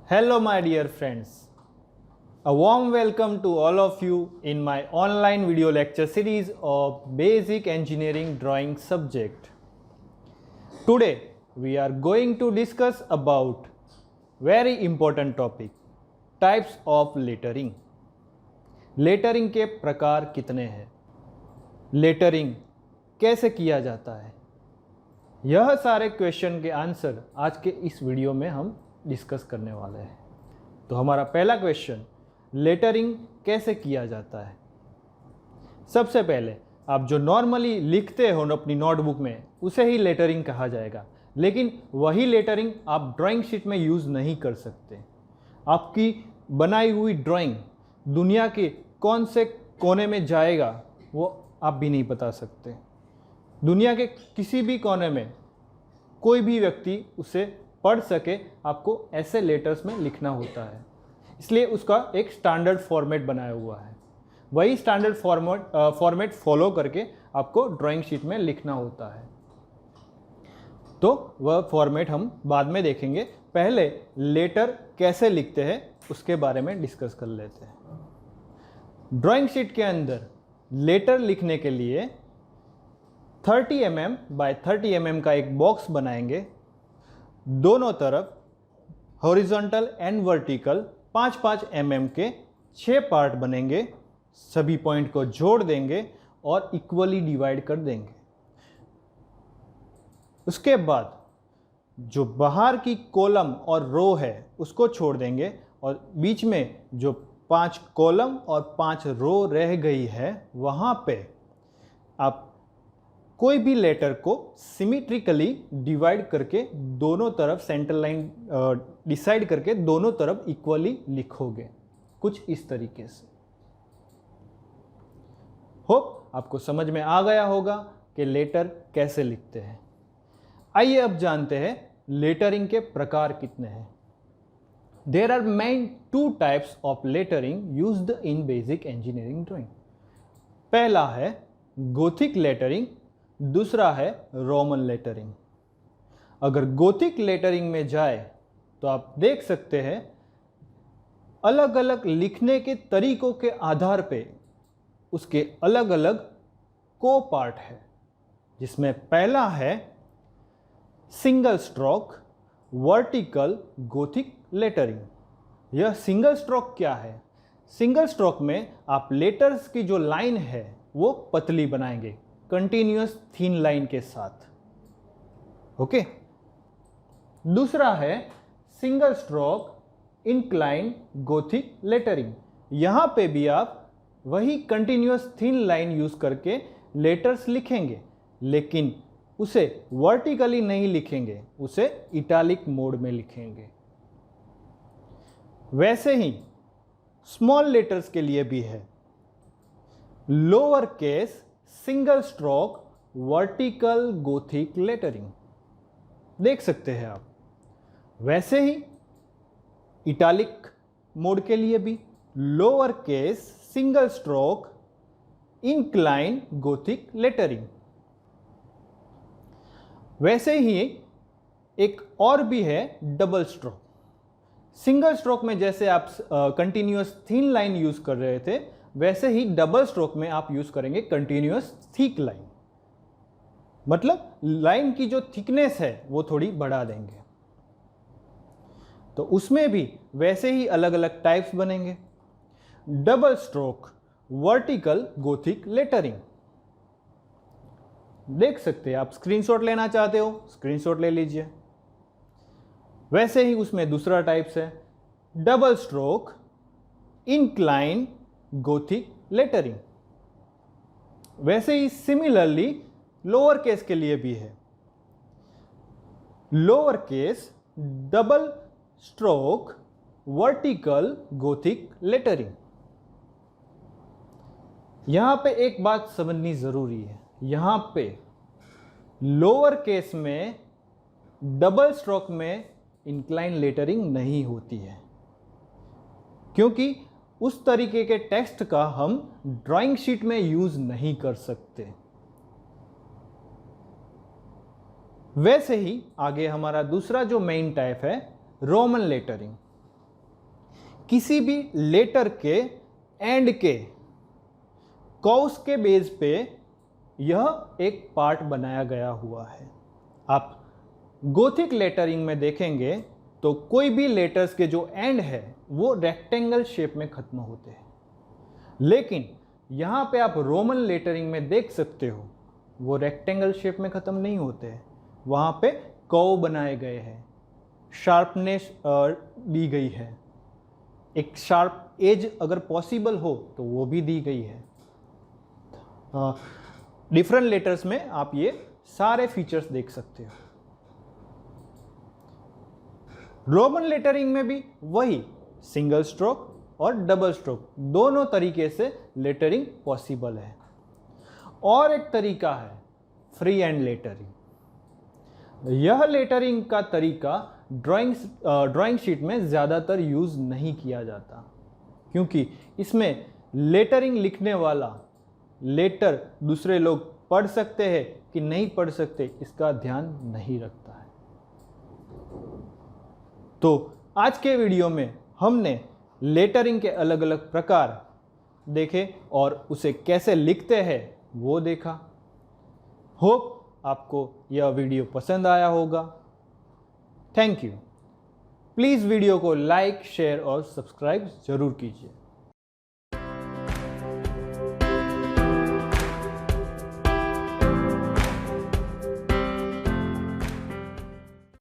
Hello, my dear friends. A warm welcome to all of you in my online video lecture series of Basic Engineering Drawing subject. Today, we are going to discuss about very important topic, types of lettering. Lettering के प्रकार कितने हैं, lettering कैसे किया जाता है, यह सारे क्वेश्चन के आंसर आज के इस वीडियो में हम डिस्कस करने वाले हैं। तो हमारा पहला क्वेश्चन, लेटरिंग कैसे किया जाता है। सबसे पहले आप जो नॉर्मली लिखते हो अपनी नोटबुक में उसे ही लेटरिंग कहा जाएगा, लेकिन वही लेटरिंग आप ड्राइंग शीट में यूज़ नहीं कर सकते। आपकी बनाई हुई ड्राइंग दुनिया के कौन से कोने में जाएगा वो आप भी नहीं बता सकते। दुनिया के किसी भी कोने में कोई भी व्यक्ति उसे पढ़ सके, आपको ऐसे लेटर्स में लिखना होता है। इसलिए उसका एक स्टैंडर्ड फॉर्मेट बनाया हुआ है, वही स्टैंडर्ड फॉर्मेट फॉलो करके आपको ड्राइंग शीट में लिखना होता है। तो वह फॉर्मेट हम बाद में देखेंगे, पहले लेटर कैसे लिखते हैं उसके बारे में डिस्कस कर लेते हैं। ड्राइंग शीट के अंदर लेटर लिखने के लिए 30 mm बाय 30 mm का एक बॉक्स बनाएंगे। दोनों तरफ हॉरिजॉन्टल एंड वर्टिकल 5-5 mm के 6 पार्ट बनेंगे। सभी पॉइंट को जोड़ देंगे और इक्वली डिवाइड कर देंगे। उसके बाद जो बाहर की कॉलम और रो है उसको छोड़ देंगे और बीच में जो 5 कॉलम और 5 रो रह गई है वहाँ पे आप कोई भी लेटर को सिमेट्रिकली डिवाइड करके दोनों तरफ सेंटर लाइन डिसाइड करके दोनों तरफ इक्वली लिखोगे, कुछ इस तरीके से। होप आपको समझ में आ गया होगा कि लेटर कैसे लिखते हैं। आइए अब जानते हैं लेटरिंग के प्रकार कितने हैं। There are main 2 types of lettering used in basic engineering drawing. पहला है गोथिक लेटरिंग, दूसरा है रोमन लेटरिंग। अगर गोथिक लेटरिंग में जाए तो आप देख सकते हैं अलग अलग लिखने के तरीकों के आधार पे उसके अलग अलग को पार्ट है, जिसमें पहला है single stroke vertical Gothic lettering. यह सिंगल स्ट्रोक क्या है? सिंगल स्ट्रोक में आप लेटर्स की जो लाइन है वो पतली बनाएंगे कंटिन्यूअस थिन लाइन के साथ। ओके। दूसरा है single stroke incline Gothic lettering. यहां पे भी आप वही कंटिन्यूअस थिन लाइन यूज करके लेटर्स लिखेंगे, लेकिन उसे वर्टिकली नहीं लिखेंगे, उसे इटैलिक मोड में लिखेंगे। वैसे ही स्मॉल लेटर्स के लिए भी है lower case single stroke vertical Gothic lettering, देख सकते हैं आप। वैसे ही इटैलिक मोड के लिए भी lower case single stroke incline Gothic lettering. वैसे ही एक और भी है डबल स्ट्रोक। सिंगल स्ट्रोक में जैसे आप कंटिन्यूअस थिन लाइन यूज कर रहे थे, वैसे ही डबल स्ट्रोक में आप यूज करेंगे कंटिन्यूअस थिक लाइन। मतलब लाइन की जो थिकनेस है वो थोड़ी बढ़ा देंगे। तो उसमें भी वैसे ही अलग अलग टाइप्स बनेंगे। Double stroke vertical Gothic lettering, देख सकते हैं आप। स्क्रीनशॉट लेना चाहते हो स्क्रीनशॉट ले लीजिए। वैसे ही उसमें दूसरा टाइप्स है double stroke incline Gothic lettering. वैसे ही सिमिलरली लोअर केस के लिए भी है lower case double stroke vertical Gothic lettering. यहां पे एक बात समझनी जरूरी है, यहां पे लोअर केस में डबल स्ट्रोक में इंक्लाइन लेटरिंग नहीं होती है, क्योंकि उस तरीके के टेक्स्ट का हम ड्राइंग शीट में यूज नहीं कर सकते। वैसे ही आगे हमारा दूसरा जो मेन टाइप है रोमन लेटरिंग। किसी भी लेटर के एंड के कर्व्स के बेस पे यह एक पार्ट बनाया गया हुआ है। आप गोथिक लेटरिंग में देखेंगे तो कोई भी लेटर्स के जो एंड है वो रेक्टेंगल शेप में खत्म होते हैं, लेकिन यहाँ पे आप रोमन लेटरिंग में देख सकते हो वो रेक्टेंगल शेप में ख़त्म नहीं होते हैं, वहाँ पे कर्व बनाए गए हैं, शार्पनेस दी गई है, एक शार्प एज अगर पॉसिबल हो तो वो भी दी गई है। डिफरेंट लेटर्स में आप ये सारे फीचर्स देख सकते हो। रोमन लेटरिंग में भी वही सिंगल स्ट्रोक और डबल स्ट्रोक दोनों तरीके से लेटरिंग पॉसिबल है। और एक तरीका है फ्री हैंड लेटरिंग। यह लेटरिंग का तरीका ड्राइंग शीट में ज़्यादातर यूज़ नहीं किया जाता, क्योंकि इसमें लेटरिंग लिखने वाला लेटर दूसरे लोग पढ़ सकते हैं कि नहीं पढ़ सकते इसका ध्यान नहीं रखता है। तो आज के वीडियो में हमने लेटरिंग के अलग अलग प्रकार देखे और उसे कैसे लिखते हैं वो देखा। होप आपको यह वीडियो पसंद आया होगा। Thank you. प्लीज़ वीडियो को लाइक, शेयर और सब्सक्राइब ज़रूर कीजिए।